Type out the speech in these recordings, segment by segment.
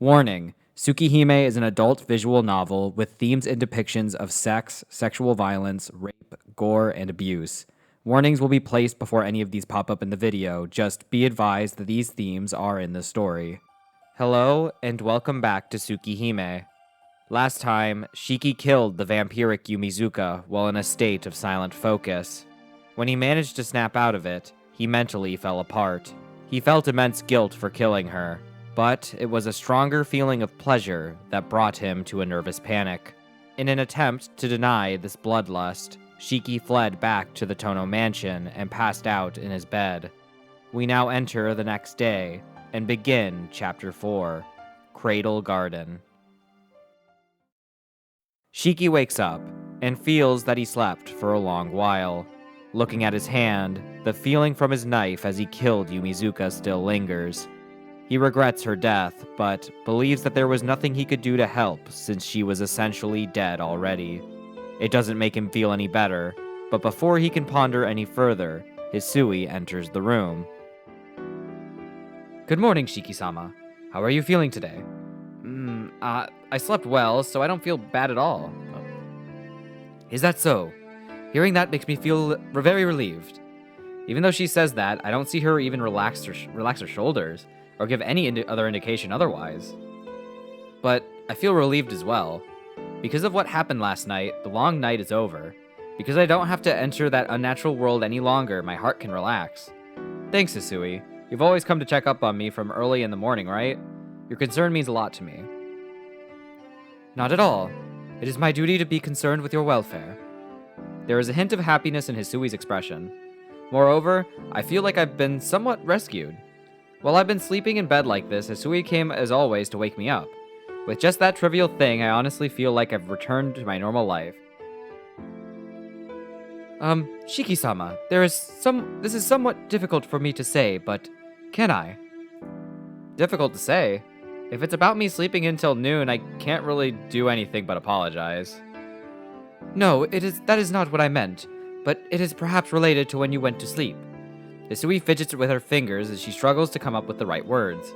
Warning: Tsukihime is an adult visual novel with themes and depictions of sex, sexual violence, rape, gore, and abuse. Warnings will be placed before any of these pop up in the video, just be advised that these themes are in the story. Hello, and welcome back to Tsukihime. Last time, Shiki killed the vampiric Yumizuka while in a state of silent focus. When he managed to snap out of it, he mentally fell apart. He felt immense guilt for killing her, but it was a stronger feeling of pleasure that brought him to a nervous panic. In an attempt to deny this bloodlust, Shiki fled back to the Tono mansion and passed out in his bed. We now enter the next day and begin Chapter 4, Cradle Garden. Shiki wakes up and feels that he slept for a long while. Looking at his hand, the feeling from his knife as he killed Yumizuka still lingers. He regrets her death, but believes that there was nothing he could do to help since she was essentially dead already. It doesn't make him feel any better, but before he can ponder any further, Hisui enters the room. Good morning, Shiki-sama. How are you feeling today? I slept well, so I don't feel bad at all. Is that so? Hearing that makes me feel very relieved. Even though she says that, I don't see her even relax her shoulders, or give any other indication otherwise. But I feel relieved as well. Because of what happened last night, the long night is over. Because I don't have to enter that unnatural world any longer, my heart can relax. Thanks, Hisui. You've always come to check up on me from early in the morning, right? Your concern means a lot to me. Not at all. It is my duty to be concerned with your welfare. There is a hint of happiness in Hisui's expression. Moreover, I feel like I've been somewhat rescued. While I've been sleeping in bed like this, Hisui came as always to wake me up. With just that trivial thing, I honestly feel like I've returned to my normal life. Shiki-sama, this is somewhat difficult for me to say, but can I? Difficult to say? If it's about me sleeping until noon, I can't really do anything but apologize. No, that is not what I meant, but it is perhaps related to when you went to sleep. Hisui fidgets with her fingers as she struggles to come up with the right words.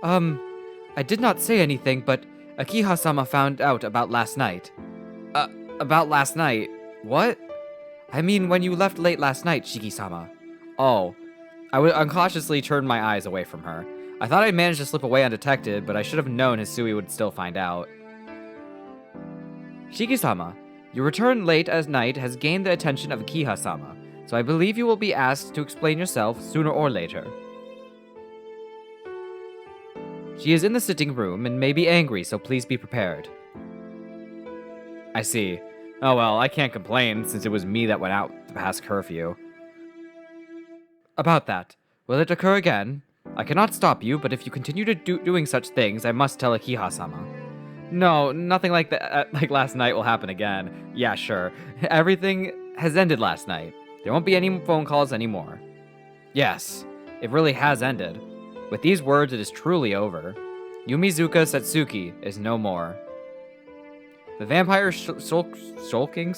I did not say anything, but Akiha-sama found out about last night. About last night? What? I mean, when you left late last night, Shiki-sama. Oh. I would uncautiously turn my eyes away from her. I thought I'd managed to slip away undetected, but I should have known Hisui would still find out. Shiki-sama, your return late at night has gained the attention of Akiha-sama, so I believe you will be asked to explain yourself sooner or later. She is in the sitting room and may be angry, so please be prepared. I see. Oh well, I can't complain, since it was me that went out past curfew. About that, will it occur again? I cannot stop you, but if you continue to doing such things, I must tell Akiha-sama. No, nothing like that, like last night will happen again. Yeah, sure. Everything has ended last night. There won't be any phone calls anymore. Yes, it really has ended. With these words, it is truly over. Yumizuka Satsuki is no more. The vampire sulking?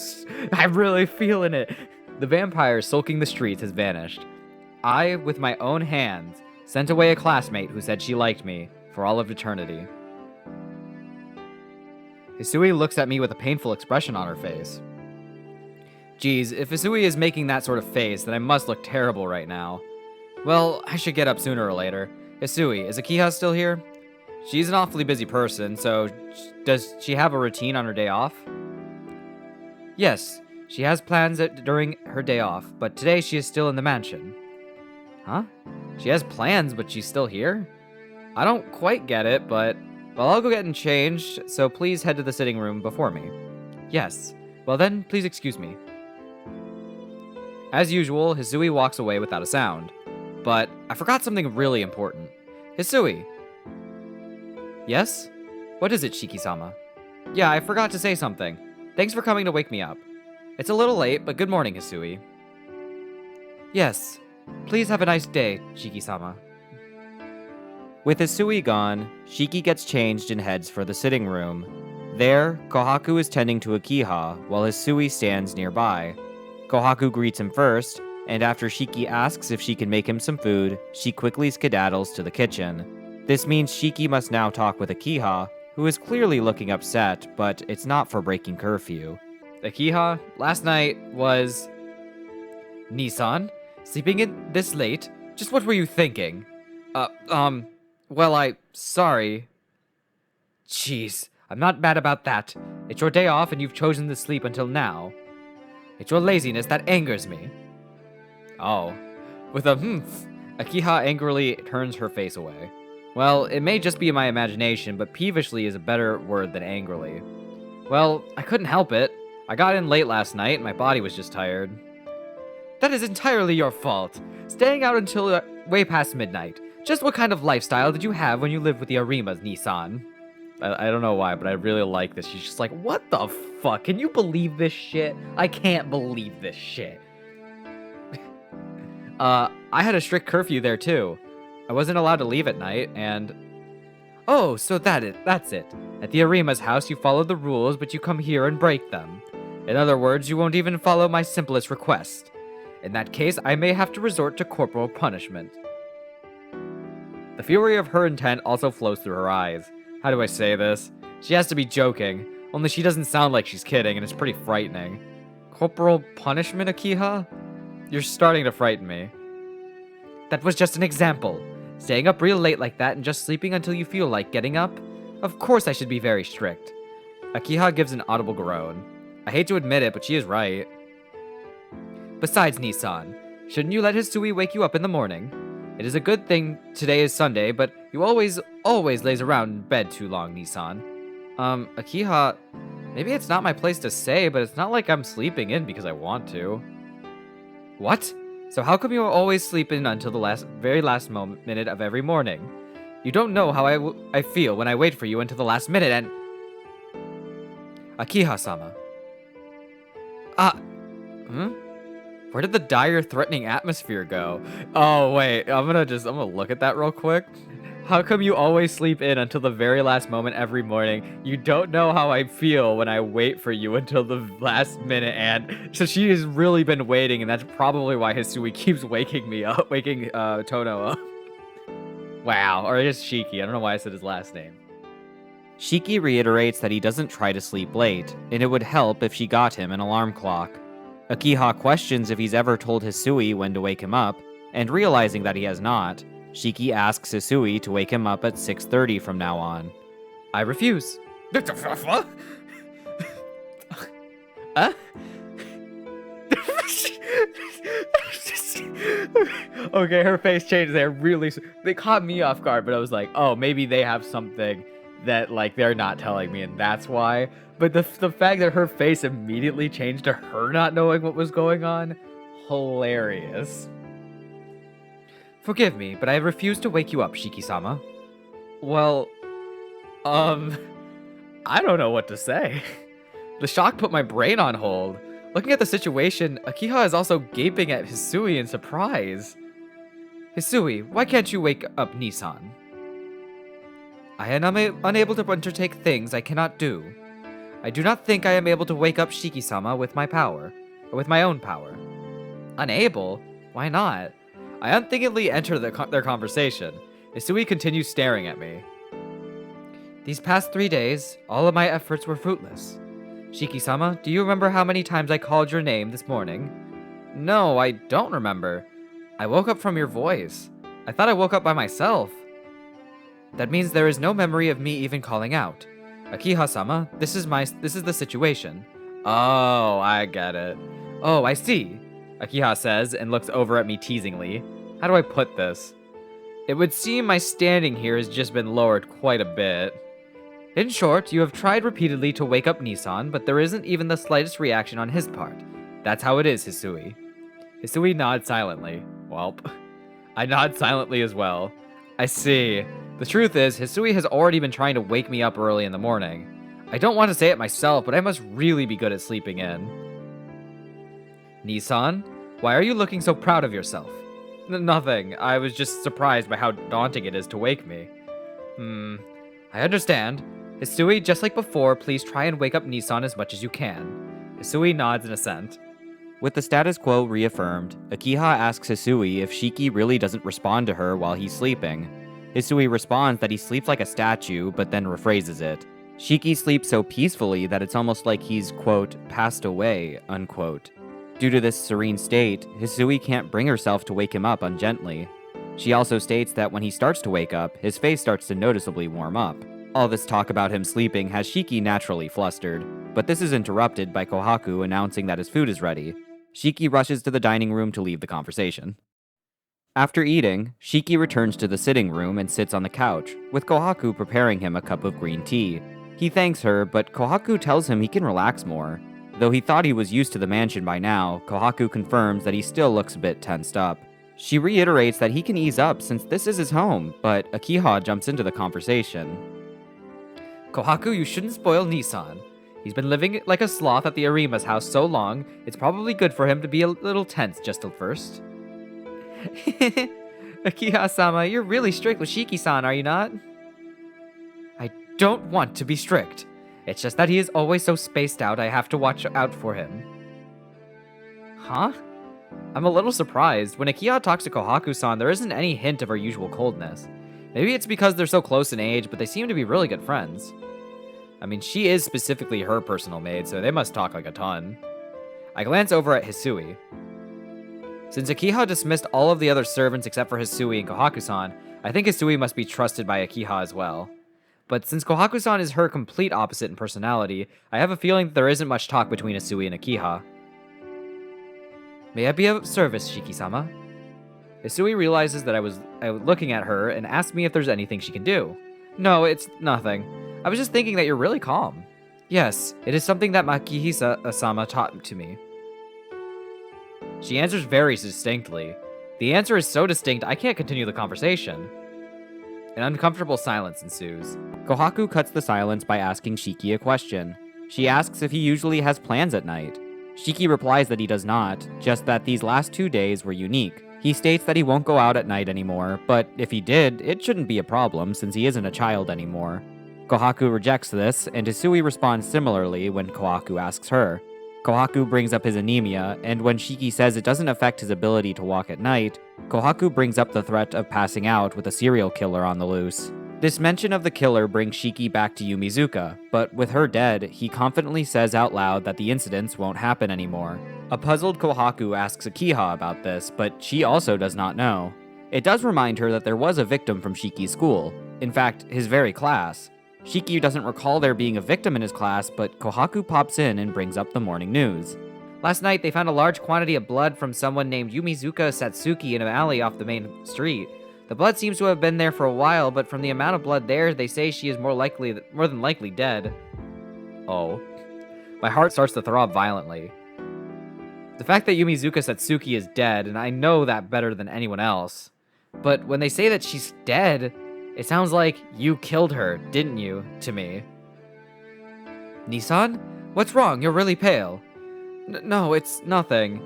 I'm really feeling it. The vampire sulking the streets has vanished. I, with my own hands, sent away a classmate who said she liked me for all of eternity. Hisui looks at me with a painful expression on her face. Geez, if Hisui is making that sort of face, then I must look terrible right now. Well, I should get up sooner or later. Hisui, is Akiha still here? She's an awfully busy person, so does she have a routine on her day off? Yes, she has plans during her day off, but today she is still in the mansion. Huh? She has plans, but she's still here? I don't quite get it, but... Well, I'll go get changed, so please head to the sitting room before me. Yes. Well then, please excuse me. As usual, Hisui walks away without a sound. But I forgot something really important. Hisui! Yes? What is it, Shiki-sama? Yeah, I forgot to say something. Thanks for coming to wake me up. It's a little late, but good morning, Hisui. Yes. Please have a nice day, Shiki-sama. With Hisui gone, Shiki gets changed and heads for the sitting room. There, Kohaku is tending to Akiha, while Hisui stands nearby. Kohaku greets him first, and after Shiki asks if she can make him some food, she quickly skedaddles to the kitchen. This means Shiki must now talk with Akiha, who is clearly looking upset, but it's not for breaking curfew. Akiha, last night was... Nissan? Sleeping in this late? Just what were you thinking? Well, sorry. Jeez, I'm not mad about that. It's your day off and you've chosen to sleep until now. It's your laziness that angers me. Oh. With a humph, Akiha angrily turns her face away. Well, it may just be my imagination, but peevishly is a better word than angrily. Well, I couldn't help it. I got in late last night and my body was just tired. That is entirely your fault. Staying out until way past midnight. Just what kind of lifestyle did you have when you lived with the Arimas, Nissan? I don't know why, but I really like this. She's just like, what the fuck? Can you believe this shit? I can't believe this shit. I had a strict curfew there too. I wasn't allowed to leave at night, and... Oh, so that's it. At the Arima's house, you follow the rules, but you come here and break them. In other words, you won't even follow my simplest request. In that case, I may have to resort to corporal punishment. The fury of her intent also flows through her eyes. How do I say this? She has to be joking, only she doesn't sound like she's kidding, and it's pretty frightening. Corporal punishment, Akiha? You're starting to frighten me. That was just an example. Staying up real late like that and just sleeping until you feel like getting up? Of course I should be very strict. Akiha gives an audible groan. I hate to admit it, but she is right. Besides, Nissan, shouldn't you let Hisui wake you up in the morning? It is a good thing today is Sunday, but you always lays around in bed too long, Nissan. Akiha, maybe it's not my place to say, but it's not like I'm sleeping in because I want to. What? So how come you always sleep in until the very last minute of every morning? You don't know how I feel when I wait for you until the last minute and... Akiha-sama. Where did the dire, threatening atmosphere go? Oh, wait, I'm gonna look at that real quick. How come you always sleep in until the very last moment every morning? You don't know how I feel when I wait for you until the last minute, and so she has really been waiting, and that's probably why Hisui keeps waking Tono up. Wow, or just Shiki. I don't know why I said his last name. Shiki reiterates that he doesn't try to sleep late, and it would help if she got him an alarm clock. Akiha questions if he's ever told Hisui when to wake him up, and realizing that he has not, Shiki asks Hisui to wake him up at 6:30 from now on. I refuse. Huh? Okay, her face changes there really... They caught me off guard, but I was like, oh, maybe they have something that, like, they're not telling me, and that's why. But the fact that her face immediately changed to her not knowing what was going on, hilarious. Forgive me, but I refuse to wake you up, Shiki-sama. Well, I don't know what to say. The shock put my brain on hold. Looking at the situation, Akiha is also gaping at Hisui in surprise. Hisui, why can't you wake up Nissan? I am unable to undertake things I cannot do. I do not think I am able to wake up Shiki-sama with my power, or with my own power. Unable? Why not? I unthinkingly enter their conversation. Hisui continues staring at me. These past 3 days, all of my efforts were fruitless. Shiki-sama, do you remember how many times I called your name this morning? No, I don't remember. I woke up from your voice. I thought I woke up by myself. That means there is no memory of me even calling out. Akiha-sama, this is the situation. Oh, I get it. Oh, I see. Akiha says and looks over at me teasingly. How do I put this? It would seem my standing here has just been lowered quite a bit. In short, you have tried repeatedly to wake up Nissan, but there isn't even the slightest reaction on his part. That's how it is, Hisui. Hisui nods silently. Welp. I nod silently as well. I see. The truth is, Hisui has already been trying to wake me up early in the morning. I don't want to say it myself, but I must really be good at sleeping in. Nissan, why are you looking so proud of yourself? Nothing. I was just surprised by how daunting it is to wake me. I understand. Hisui, just like before, please try and wake up Nissan as much as you can. Hisui nods in assent. With the status quo reaffirmed, Akiha asks Hisui if Shiki really doesn't respond to her while he's sleeping. Hisui responds that he sleeps like a statue, but then rephrases it. Shiki sleeps so peacefully that it's almost like he's, quote, passed away, unquote. Due to this serene state, Hisui can't bring herself to wake him up ungently. She also states that when he starts to wake up, his face starts to noticeably warm up. All this talk about him sleeping has Shiki naturally flustered, but this is interrupted by Kohaku announcing that his food is ready. Shiki rushes to the dining room to leave the conversation. After eating, Shiki returns to the sitting room and sits on the couch, with Kohaku preparing him a cup of green tea. He thanks her, but Kohaku tells him he can relax more. Though he thought he was used to the mansion by now, Kohaku confirms that he still looks a bit tensed up. She reiterates that he can ease up since this is his home, but Akiha jumps into the conversation. Kohaku, you shouldn't spoil Nissan. He's been living like a sloth at the Arima's house so long, it's probably good for him to be a little tense just at first. Akiha-sama, you're really strict with Shiki-san, are you not? I don't want to be strict. It's just that he is always so spaced out, I have to watch out for him. Huh? I'm a little surprised. When Akiha talks to Kohaku-san, there isn't any hint of her usual coldness. Maybe it's because they're so close in age, but they seem to be really good friends. I mean, she is specifically her personal maid, so they must talk like a ton. I glance over at Hisui. Since Akiha dismissed all of the other servants except for Hisui and Kohaku-san, I think Hisui must be trusted by Akiha as well. But since Kohaku-san is her complete opposite in personality, I have a feeling that there isn't much talk between Hisui and Akiha. May I be of service, Shiki-sama? Hisui realizes that I was looking at her and asks me if there's anything she can do. No, it's nothing. I was just thinking that you're really calm. Yes, it is something that Makihisa-sama taught to me. She answers very distinctly. The answer is so distinct I can't continue the conversation. An uncomfortable silence ensues. Kohaku cuts the silence by asking Shiki a question. She asks if he usually has plans at night. Shiki replies that he does not, just that these last 2 days were unique. He states that he won't go out at night anymore, but if he did, it shouldn't be a problem since he isn't a child anymore. Kohaku rejects this, and Hisui responds similarly when Kohaku asks her. Kohaku brings up his anemia, and when Shiki says it doesn't affect his ability to walk at night, Kohaku brings up the threat of passing out with a serial killer on the loose. This mention of the killer brings Shiki back to Yumizuka, but with her dead, he confidently says out loud that the incidents won't happen anymore. A puzzled Kohaku asks Akiha about this, but she also does not know. It does remind her that there was a victim from Shiki's school, in fact, his very class. Shiki doesn't recall there being a victim in his class, but Kohaku pops in and brings up the morning news. Last night, they found a large quantity of blood from someone named Yumizuka Satsuki in an alley off the main street. The blood seems to have been there for a while, but from the amount of blood there, they say she is more than likely dead. Oh. My heart starts to throb violently. The fact that Yumizuka Satsuki is dead, and I know that better than anyone else. But when they say that she's dead, it sounds like you killed her, didn't you, to me. Nissan? What's wrong? You're really pale. No, it's nothing.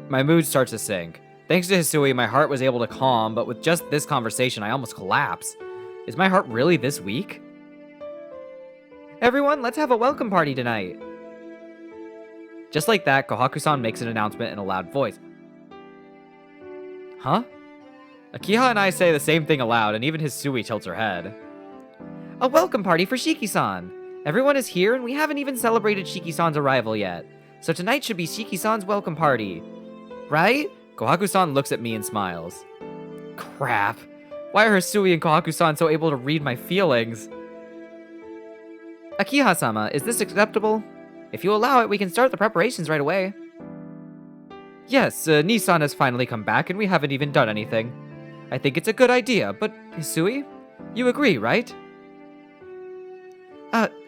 My mood starts to sink. Thanks to Hisui, my heart was able to calm, but with just this conversation, I almost collapse. Is my heart really this weak? Everyone, let's have a welcome party tonight. Just like that, Kohaku-san makes an announcement in a loud voice. Huh? Akiha and I say the same thing aloud, and even Hisui tilts her head. A welcome party for Shiki-san. Everyone is here, and we haven't even celebrated Shiki-san's arrival yet. So tonight should be Shiki-san's welcome party. Right? Kohaku-san looks at me and smiles. Crap. Why are Hisui and Kohaku-san so able to read my feelings? Akiha-sama, is this acceptable? If you allow it, we can start the preparations right away. Yes, Nissan has finally come back and we haven't even done anything. I think it's a good idea, but Hisui? You agree, right?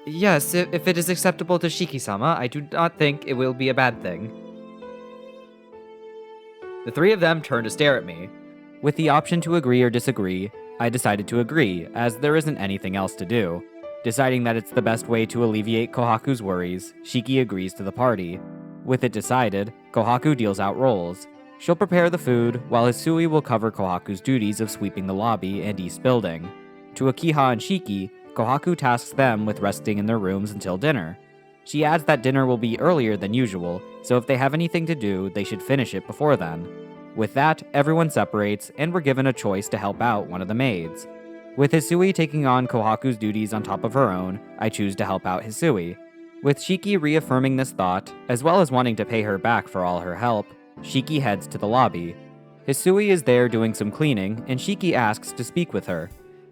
Yes, if it is acceptable to Shiki-sama, I do not think it will be a bad thing. The three of them turn to stare at me. With the option to agree or disagree, I decided to agree, as there isn't anything else to do. Deciding that it's the best way to alleviate Kohaku's worries, Shiki agrees to the party. With it decided, Kohaku deals out roles. She'll prepare the food, while Hisui will cover Kohaku's duties of sweeping the lobby and east building. To Akiha and Shiki, Kohaku tasks them with resting in their rooms until dinner. She adds that dinner will be earlier than usual, so if they have anything to do, they should finish it before then. With that, everyone separates, and we're given a choice to help out one of the maids. With Hisui taking on Kohaku's duties on top of her own, I choose to help out Hisui. With Shiki reaffirming this thought, as well as wanting to pay her back for all her help, Shiki heads to the lobby. Hisui is there doing some cleaning, and Shiki asks to speak with her.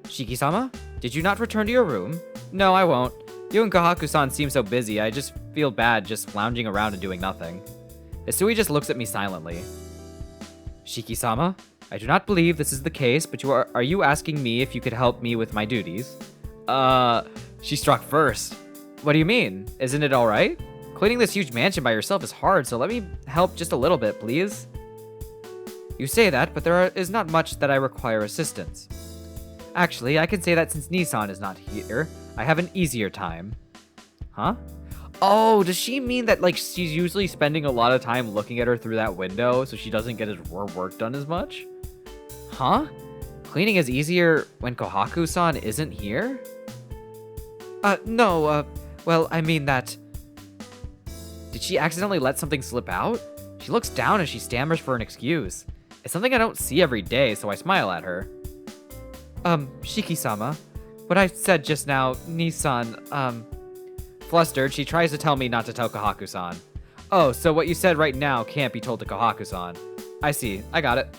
Shiki-sama, did you not return to your room? No, I won't. You and Kohaku-san seem so busy, I just feel bad just lounging around and doing nothing. Hisui just looks at me silently. Shiki-sama, I do not believe this is the case, but are you asking me if you could help me with my duties? She struck first. What do you mean? Isn't it alright? Cleaning this huge mansion by yourself is hard, so let me help just a little bit, please. You say that, but there is not much that I require assistance. Actually, I can say that since Nissan is not here, I have an easier time. Huh? Oh, does she mean that, like, she's usually spending a lot of time looking at her through that window, so she doesn't get her work done as much? Huh? Cleaning is easier when Kohaku-san isn't here? No, well, I mean that... Did she accidentally let something slip out? She looks down as she stammers for an excuse. It's something I don't see every day, so I smile at her. Shiki-sama, what I said just now, Nissan, Flustered, she tries to tell me not to tell Kohaku-san. Oh, so what you said right now can't be told to Kohaku-san. I see, I got it.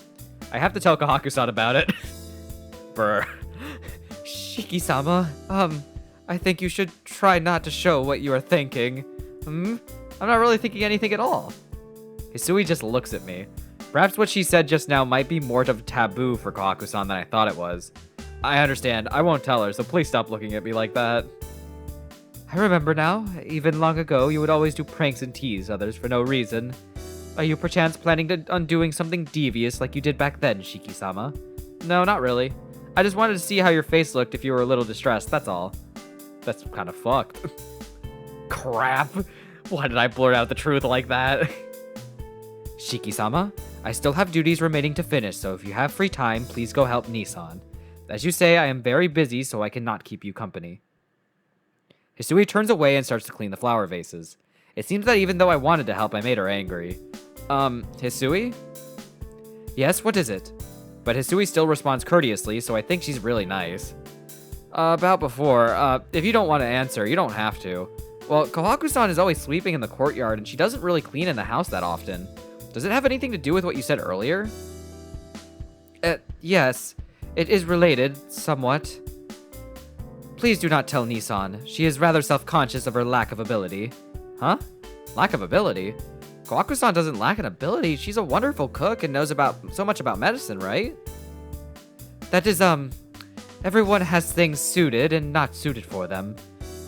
I have to tell Kohaku-san about it. Brr. Shiki-sama, I think you should try not to show what you are thinking. I'm not really thinking anything at all. Hisui just looks at me. Perhaps what she said just now might be more of a taboo for Kohaku-san than I thought it was. I understand, I won't tell her, so please stop looking at me like that. I remember now. Even long ago, you would always do pranks and tease others for no reason. Are you perchance planning on doing something devious like you did back then, Shiki-sama? No, not really. I just wanted to see how your face looked if you were a little distressed, that's all. That's kind of fucked. Crap. Why did I blurt out the truth like that? Shiki-sama, I still have duties remaining to finish, so if you have free time, please go help Nissan. As you say, I am very busy, so I cannot keep you company. Hisui turns away and starts to clean the flower vases. It seems that even though I wanted to help, I made her angry. Hisui? Yes, what is it? But Hisui still responds courteously, so I think she's really nice. About before, if you don't want to answer, you don't have to. Well, Kohaku-san is always sleeping in the courtyard, and she doesn't really clean in the house that often. Does it have anything to do with what you said earlier? Yes. It is related, somewhat. Please do not tell Nissan. She is rather self-conscious of her lack of ability. Huh? Lack of ability? Kohaku-san doesn't lack an ability. She's a wonderful cook and knows so much about medicine, right? That is, everyone has things suited and not suited for them.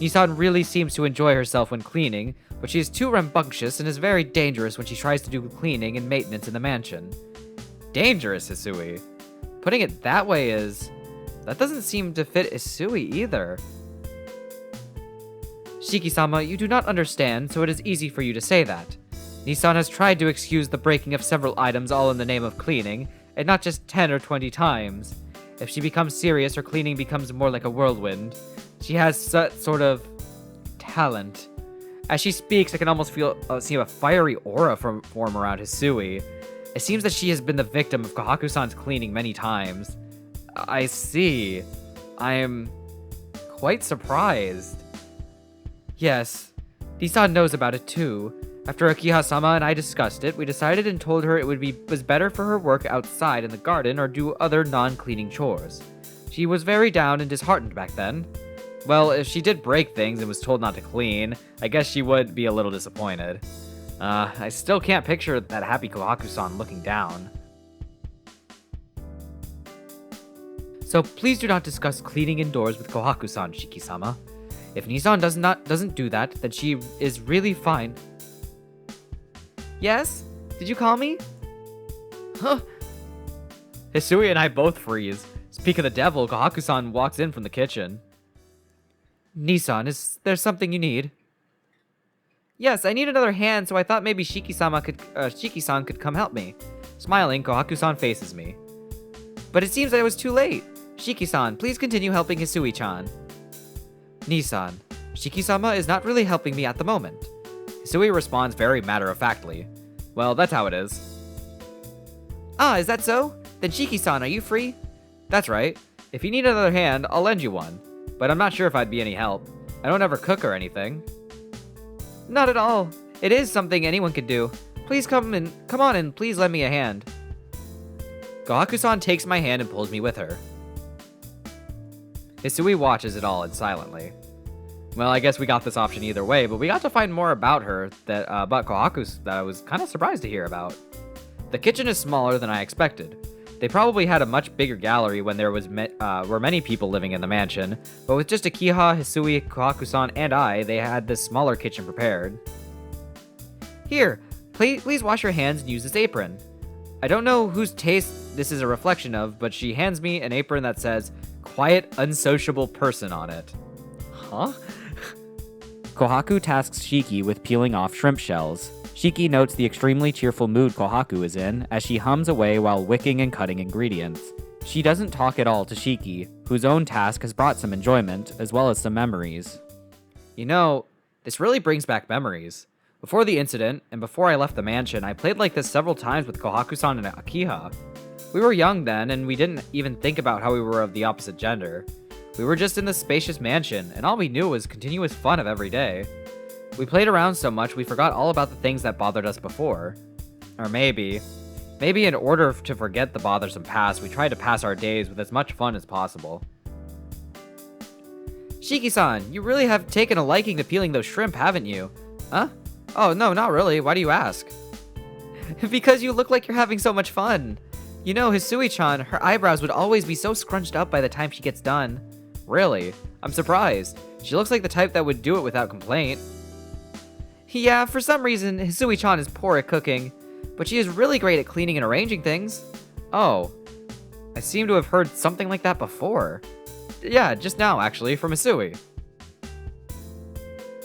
Nissan really seems to enjoy herself when cleaning, but she is too rambunctious and is very dangerous when she tries to do cleaning and maintenance in the mansion. Dangerous, Hisui. Putting it that way that doesn't seem to fit Hisui either. Shiki-sama, you do not understand, so it is easy for you to say that. Nissan has tried to excuse the breaking of several items all in the name of cleaning, and not just 10 or 20 times. If she becomes serious, her cleaning becomes more like a whirlwind. She has such sort of talent. As she speaks, I can almost see a fiery aura form around Hisui. It seems that she has been the victim of Kohaku-san's cleaning many times. I see. I am quite surprised. Yes, Nissan knows about it too. After Akiha-sama and I discussed it, we decided and told her it was better for her work outside in the garden or do other non-cleaning chores. She was very down and disheartened back then. Well, if she did break things and was told not to clean, I guess she would be a little disappointed. I still can't picture that happy Kohaku-san looking down. So please do not discuss cleaning indoors with Kohaku-san, Shiki-sama. If Nissan doesn't do that, then she is really fine. Yes? Did you call me? Huh? Hisui and I both freeze. Speak of the devil, Kohaku-san walks in from the kitchen. Nissan, is there something you need? Yes, I need another hand, so I thought maybe Shiki-san could come help me. Smiling, Kohaku-san faces me. But it seems that it was too late. Shiki-san, please continue helping Hisui-chan. Nissan, Shiki-sama is not really helping me at the moment. Hisui responds very matter-of-factly. Well, that's how it is. Ah, is that so? Then Shiki-san, are you free? That's right. If you need another hand, I'll lend you one. But I'm not sure if I'd be any help. I don't ever cook or anything. Not at all. It is something anyone could do. Please come on and please lend me a hand. Kohaku-san takes my hand and pulls me with her. Hisui watches it all in silently. Well, I guess we got this option either way, but we got to find more about her, about Kohaku, that I was kind of surprised to hear about. The kitchen is smaller than I expected. They probably had a much bigger gallery when there were many people living in the mansion, but with just Akiha, Hisui, Kohaku-san, and I, they had this smaller kitchen prepared. Here, please wash your hands and use this apron. I don't know whose taste this is a reflection of, but she hands me an apron that says, "Quiet, unsociable person" on it. Huh? Kohaku tasks Shiki with peeling off shrimp shells. Shiki notes the extremely cheerful mood Kohaku is in as she hums away while wicking and cutting ingredients. She doesn't talk at all to Shiki, whose own task has brought some enjoyment, as well as some memories. You know, this really brings back memories. Before the incident, and before I left the mansion, I played like this several times with Kohaku-san and Akiha. We were young then, and we didn't even think about how we were of the opposite gender. We were just in this spacious mansion, and all we knew was continuous fun of every day. We played around so much we forgot all about the things that bothered us before. Or maybe in order to forget the bothersome past, we tried to pass our days with as much fun as possible. Shiki-san, you really have taken a liking to peeling those shrimp, haven't you? Huh? Oh, no, not really. Why do you ask? Because you look like you're having so much fun. You know, Hisui-chan, her eyebrows would always be so scrunched up by the time she gets done. Really? I'm surprised. She looks like the type that would do it without complaint. Yeah, for some reason, Hisui-chan is poor at cooking, but she is really great at cleaning and arranging things. Oh. I seem to have heard something like that before. Yeah, just now, actually, from Hisui.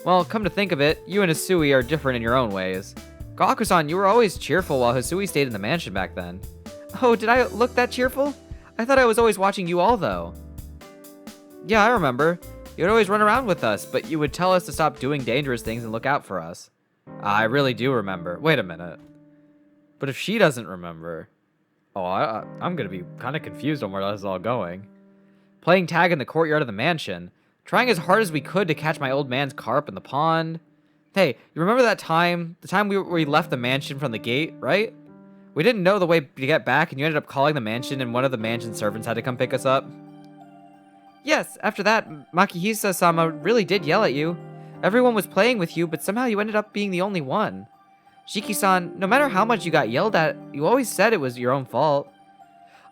Well, come to think of it, you and Hisui are different in your own ways. Kohaku-san, you were always cheerful while Hisui stayed in the mansion back then. Oh, did I look that cheerful? I thought I was always watching you all, though. Yeah, I remember. You'd always run around with us, but you would tell us to stop doing dangerous things and look out for us. I really do remember. Wait a minute. But if she doesn't remember... Oh, I'm gonna be kind of confused on where this is all going. Playing tag in the courtyard of the mansion. Trying as hard as we could to catch my old man's carp in the pond. Hey, you remember that time? The time we left the mansion from the gate, right? We didn't know the way to get back, and you ended up calling the mansion, and one of the mansion servants had to come pick us up. Yes, after that, Makihisa-sama really did yell at you. Everyone was playing with you, but somehow you ended up being the only one. Shiki-san, no matter how much you got yelled at, you always said it was your own fault.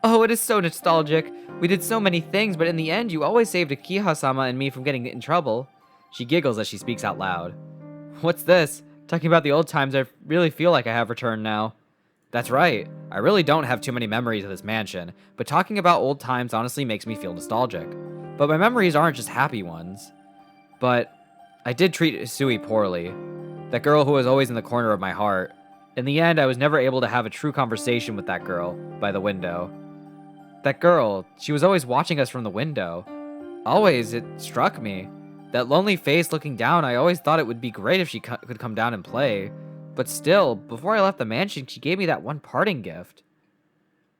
Oh, it is so nostalgic. We did so many things, but in the end, you always saved Akiha-sama and me from getting in trouble. She giggles as she speaks out loud. What's this? Talking about the old times, I really feel like I have returned now. That's right. I really don't have too many memories of this mansion, but talking about old times honestly makes me feel nostalgic. But my memories aren't just happy ones. But I did treat Hisui poorly. That girl who was always in the corner of my heart. In the end, I was never able to have a true conversation with that girl by the window. That girl, she was always watching us from the window. Always, it struck me. That lonely face looking down, I always thought it would be great if she could come down and play. But still, before I left the mansion, she gave me that one parting gift.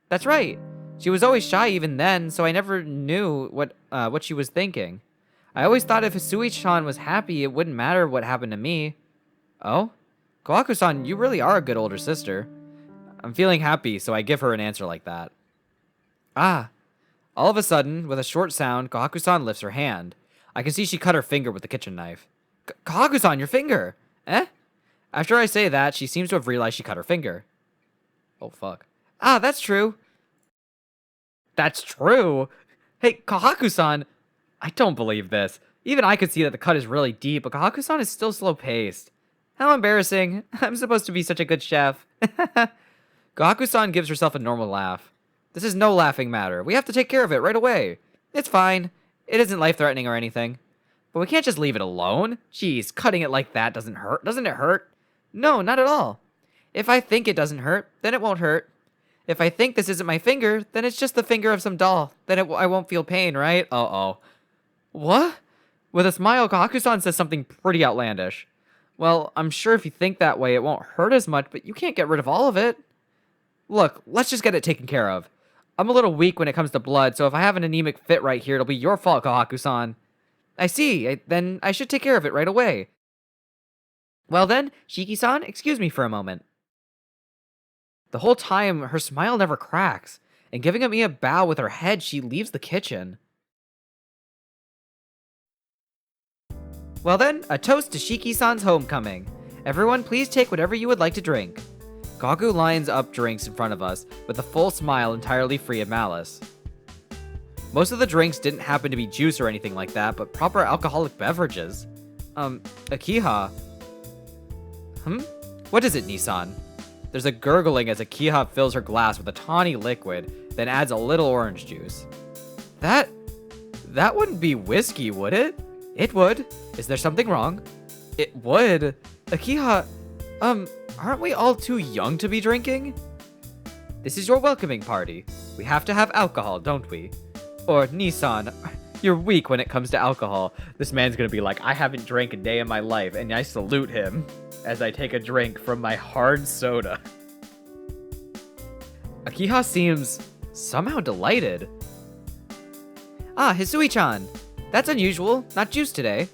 That's right. She was always shy even then, so I never knew what she was thinking. I always thought if Hisui-chan was happy, it wouldn't matter what happened to me. Oh? Kohaku-san, you really are a good older sister. I'm feeling happy, so I give her an answer like that. Ah. All of a sudden, with a short sound, Kohaku-san lifts her hand. I can see she cut her finger with the kitchen knife. Kohaku-san, your finger! Eh? After I say that, she seems to have realized she cut her finger. Oh, fuck. Ah, that's true. That's true? Hey, Kohaku-san! I don't believe this. Even I could see that the cut is really deep, but Kohaku-san is still slow-paced. How embarrassing. I'm supposed to be such a good chef. Kohaku-san gives herself a normal laugh. This is no laughing matter. We have to take care of it right away. It's fine. It isn't life-threatening or anything. But we can't just leave it alone. Jeez, cutting it like that doesn't hurt. Doesn't it hurt? No, not at all. If I think it doesn't hurt, then it won't hurt. If I think this isn't my finger, then it's just the finger of some doll. Then I won't feel pain, right? Uh-oh. What? With a smile, Kohaku-san says something pretty outlandish. Well, I'm sure if you think that way, it won't hurt as much, but you can't get rid of all of it. Look, let's just get it taken care of. I'm a little weak when it comes to blood, so if I have an anemic fit right here, it'll be your fault, Kohaku-san. I see. Then I should take care of it right away. Well then, Shiki-san, excuse me for a moment. The whole time, her smile never cracks, and giving me a bow with her head, she leaves the kitchen. Well then, a toast to Shiki-san's homecoming. Everyone, please take whatever you would like to drink. Kohaku lines up drinks in front of us, with a full smile entirely free of malice. Most of the drinks didn't happen to be juice or anything like that, but proper alcoholic beverages. Akiha. What is it, Nissan? There's a gurgling as Akiha fills her glass with a tawny liquid, then adds a little orange juice. That wouldn't be whiskey, would it? It would. Is there something wrong? It would. Akiha, aren't we all too young to be drinking? This is your welcoming party. We have to have alcohol, don't we? Or, Nissan, you're weak when it comes to alcohol. This man's gonna be like, I haven't drank a day in my life, and I salute him as I take a drink from my hard soda. Akiha seems somehow delighted. Ah, Hisui-chan. That's unusual. Not juice today.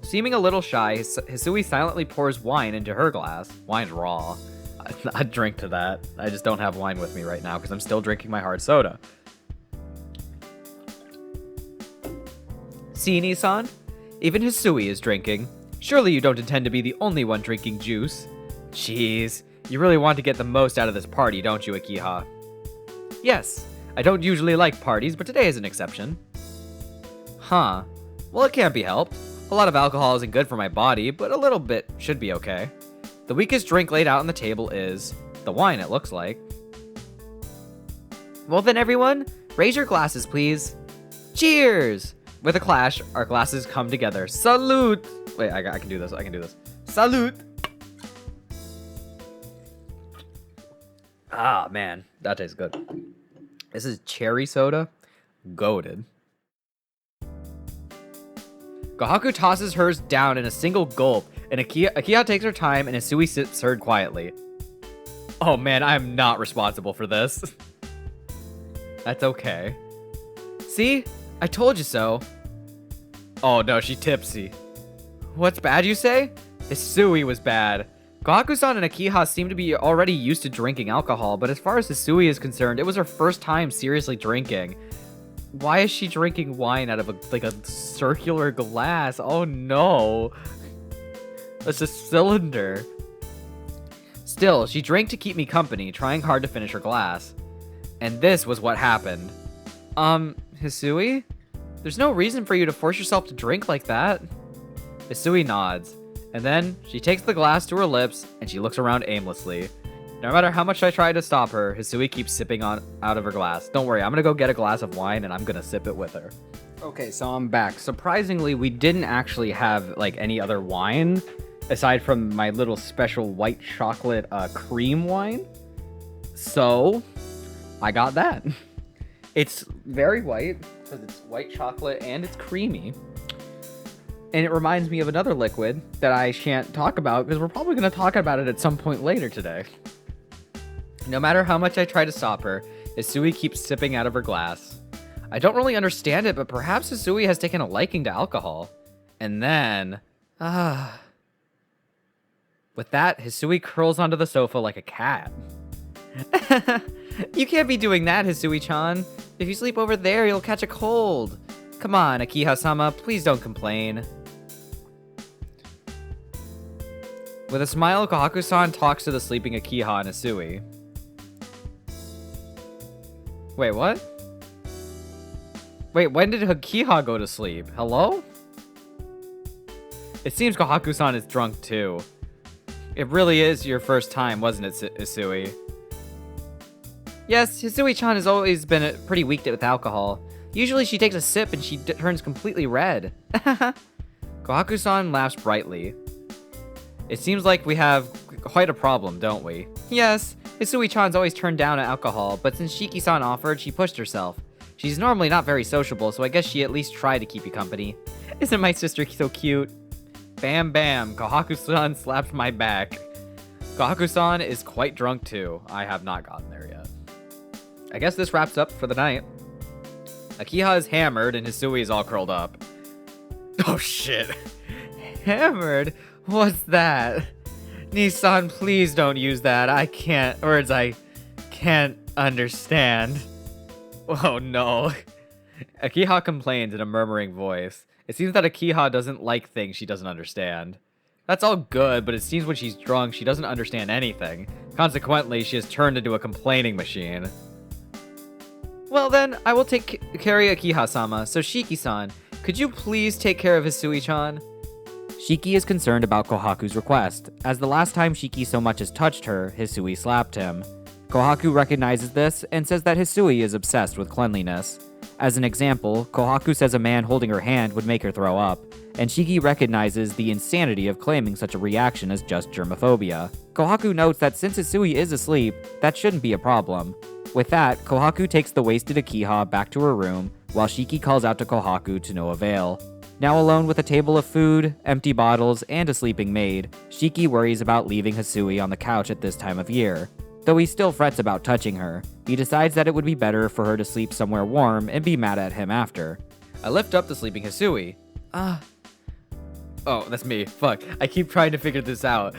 Seeming a little shy, Hisui silently pours wine into her glass. Wine's raw. I'd drink to that. I just don't have wine with me right now because I'm still drinking my hard soda. See, Nissan? Even Hisui is drinking. Surely you don't intend to be the only one drinking juice. Jeez, you really want to get the most out of this party, don't you, Akiha? Yes, I don't usually like parties, but today is an exception. Huh. Well, it can't be helped. A lot of alcohol isn't good for my body, but a little bit should be okay. The weakest drink laid out on the table is the wine, it looks like. Well then, everyone, raise your glasses, please. Cheers! With a clash, our glasses come together. Salute! Wait, I can do this. I can do this. Salute! Ah, man. That tastes good. This is cherry soda. Goated. Kohaku tosses hers down in a single gulp, and Akiha takes her time and Hisui sips hers quietly. Oh man, I am not responsible for this. That's okay. See? I told you so. Oh no, she's tipsy. What's bad, you say? Hisui was bad. Kohaku-san and Akiha seem to be already used to drinking alcohol, but as far as Hisui is concerned, it was her first time seriously drinking. Why is she drinking wine out of a circular glass? Oh no. That's a cylinder. Still, she drank to keep me company, trying hard to finish her glass. And this was what happened. Hisui? There's no reason for you to force yourself to drink like that. Hisui nods, and then she takes the glass to her lips and she looks around aimlessly. No matter how much I try to stop her, Hisui keeps sipping out of her glass. Don't worry, I'm gonna go get a glass of wine and I'm gonna sip it with her. Okay, so I'm back. Surprisingly, we didn't actually have like any other wine aside from my little special white chocolate cream wine. So I got that. It's very white because it's white chocolate and it's creamy. And it reminds me of another liquid that I shan't talk about because we're probably going to talk about it at some point later today. No matter how much I try to stop her, Hisui keeps sipping out of her glass. I don't really understand it, but perhaps Hisui has taken a liking to alcohol. And then... With that, Hisui curls onto the sofa like a cat. You can't be doing that, Hisui-chan. If you sleep over there, you'll catch a cold. Come on, Akiha-sama, please don't complain. With a smile, Kohaku-san talks to the sleeping Akiha and Hisui. Wait, what? Wait, when did Akiha go to sleep? Hello? It seems Kohaku-san is drunk too. It really is your first time, wasn't it, Hisui? Yes, Hisui-chan has always been pretty weak with alcohol. Usually she takes a sip and she turns completely red. Kohaku-san laughs brightly. It seems like we have quite a problem, don't we? Yes, Hisui-chan's always turned down alcohol, but since Shiki-san offered, she pushed herself. She's normally not very sociable, so I guess she at least tried to keep you company. Isn't my sister so cute? Bam bam, Kohaku-san slapped my back. Kohaku-san is quite drunk too. I have not gotten there yet. I guess this wraps up for the night. Akiha is hammered and Hisui is all curled up. Oh shit. Hammered? What's that? Nissan, please don't use that. I can't understand. Oh no. Akiha complains in a murmuring voice. It seems that Akiha doesn't like things she doesn't understand. That's all good, but it seems when she's drunk, she doesn't understand anything. Consequently, she has turned into a complaining machine. Well then, I will carry Akiha-sama, so Shiki-san, could you please take care of Hisui-chan? Shiki is concerned about Kohaku's request, as the last time Shiki so much as touched her, Hisui slapped him. Kohaku recognizes this and says that Hisui is obsessed with cleanliness. As an example, Kohaku says a man holding her hand would make her throw up, and Shiki recognizes the insanity of claiming such a reaction as just germophobia. Kohaku notes that since Hisui is asleep, that shouldn't be a problem. With that, Kohaku takes the wasted Akiha back to her room, while Shiki calls out to Kohaku to no avail. Now alone with a table of food, empty bottles, and a sleeping maid, Shiki worries about leaving Hisui on the couch at this time of year. Though he still frets about touching her, he decides that it would be better for her to sleep somewhere warm and be mad at him after. I lift up the sleeping Hisui. Oh, that's me. Fuck. I keep trying to figure this out.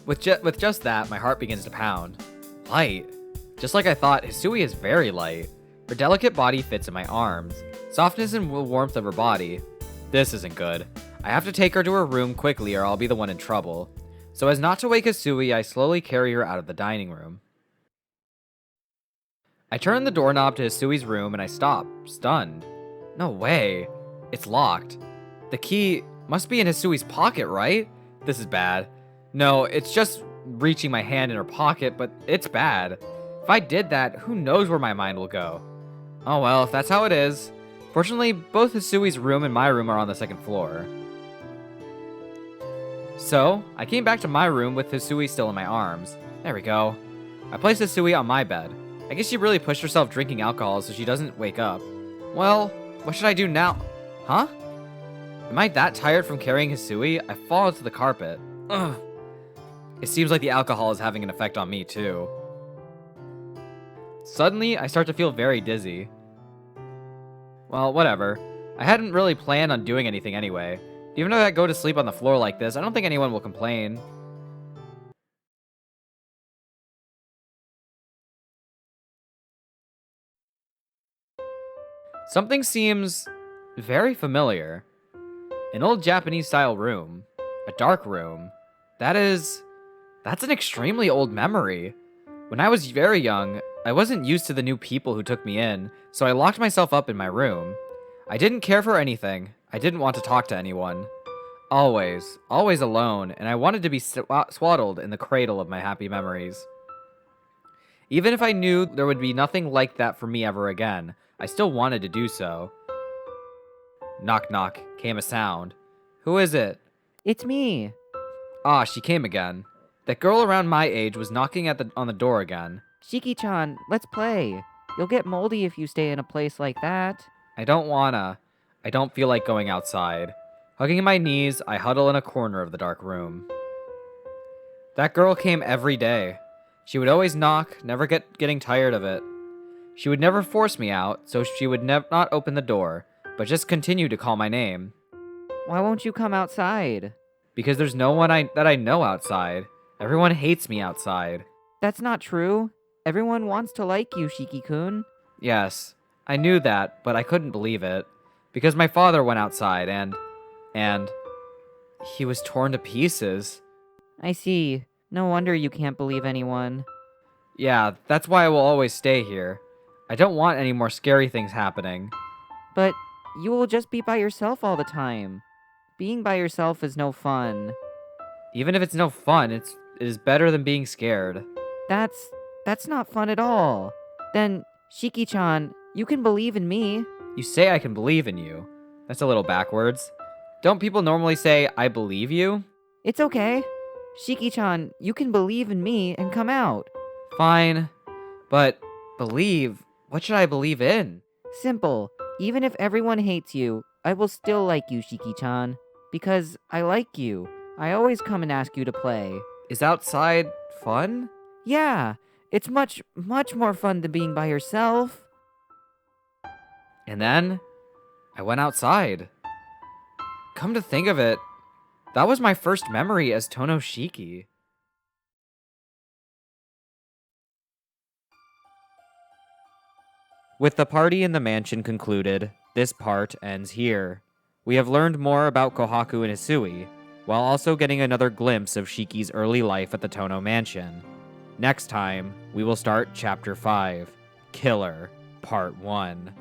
With just that, my heart begins to pound. Light. Just like I thought, Hisui is very light. Her delicate body fits in my arms. Softness and warmth of her body. This isn't good. I have to take her to her room quickly or I'll be the one in trouble. So as not to wake Hisui, I slowly carry her out of the dining room. I turn the doorknob to Hisui's room and I stop, stunned. No way. It's locked. The key must be in Hisui's pocket, right? This is bad. No, it's just reaching my hand in her pocket, but it's bad. If I did that, who knows where my mind will go? Oh well, if that's how it is. Fortunately, both Hisui's room and my room are on the second floor. So, I came back to my room with Hisui still in my arms. There we go. I placed Hisui on my bed. I guess she really pushed herself drinking alcohol so she doesn't wake up. Well, what should I do now? Huh? Am I that tired from carrying Hisui? I fall into the carpet. Ugh. It seems like the alcohol is having an effect on me too. Suddenly, I start to feel very dizzy. Well, whatever. I hadn't really planned on doing anything anyway. Even if I go to sleep on the floor like this, I don't think anyone will complain. Something seems very familiar. An old Japanese-style room. A dark room. That's an extremely old memory. When I was very young, I wasn't used to the new people who took me in, so I locked myself up in my room. I didn't care for anything. I didn't want to talk to anyone. Always alone, and I wanted to be swaddled in the cradle of my happy memories. Even if I knew there would be nothing like that for me ever again, I still wanted to do so. Knock knock, came a sound. Who is it? It's me. Ah, she came again. That girl around my age was knocking on the door again. Shiki-chan, let's play. You'll get moldy if you stay in a place like that. I don't wanna. I don't feel like going outside. Hugging my knees, I huddle in a corner of the dark room. That girl came every day. She would always knock, never getting tired of it. She would never force me out, so she would not open the door, but just continue to call my name. Why won't you come outside? Because there's no one that I know outside. Everyone hates me outside. That's not true. Everyone wants to like you, Shiki-kun. Yes, I knew that, but I couldn't believe it. Because my father went outside and he was torn to pieces. I see. No wonder you can't believe anyone. Yeah, that's why I will always stay here. I don't want any more scary things happening. But you will just be by yourself all the time. Being by yourself is no fun. Even if it's no fun, it is better than being scared. That's not fun at all. Then, Shiki-chan, you can believe in me. You say I can believe in you. That's a little backwards. Don't people normally say, I believe you? It's okay. Shiki-chan, you can believe in me and come out. Fine. But, believe? What should I believe in? Simple. Even if everyone hates you, I will still like you, Shiki-chan. Because I like you. I always come and ask you to play. Is outside fun? Yeah. It's much more fun than being by yourself. And then I went outside. Come to think of it, that was my first memory as Tono Shiki. With the party in the mansion concluded, this part ends here. We have learned more about Kohaku and Hisui, while also getting another glimpse of Shiki's early life at the Tono Mansion. Next time, we will start Chapter 5, Killer, Part 1.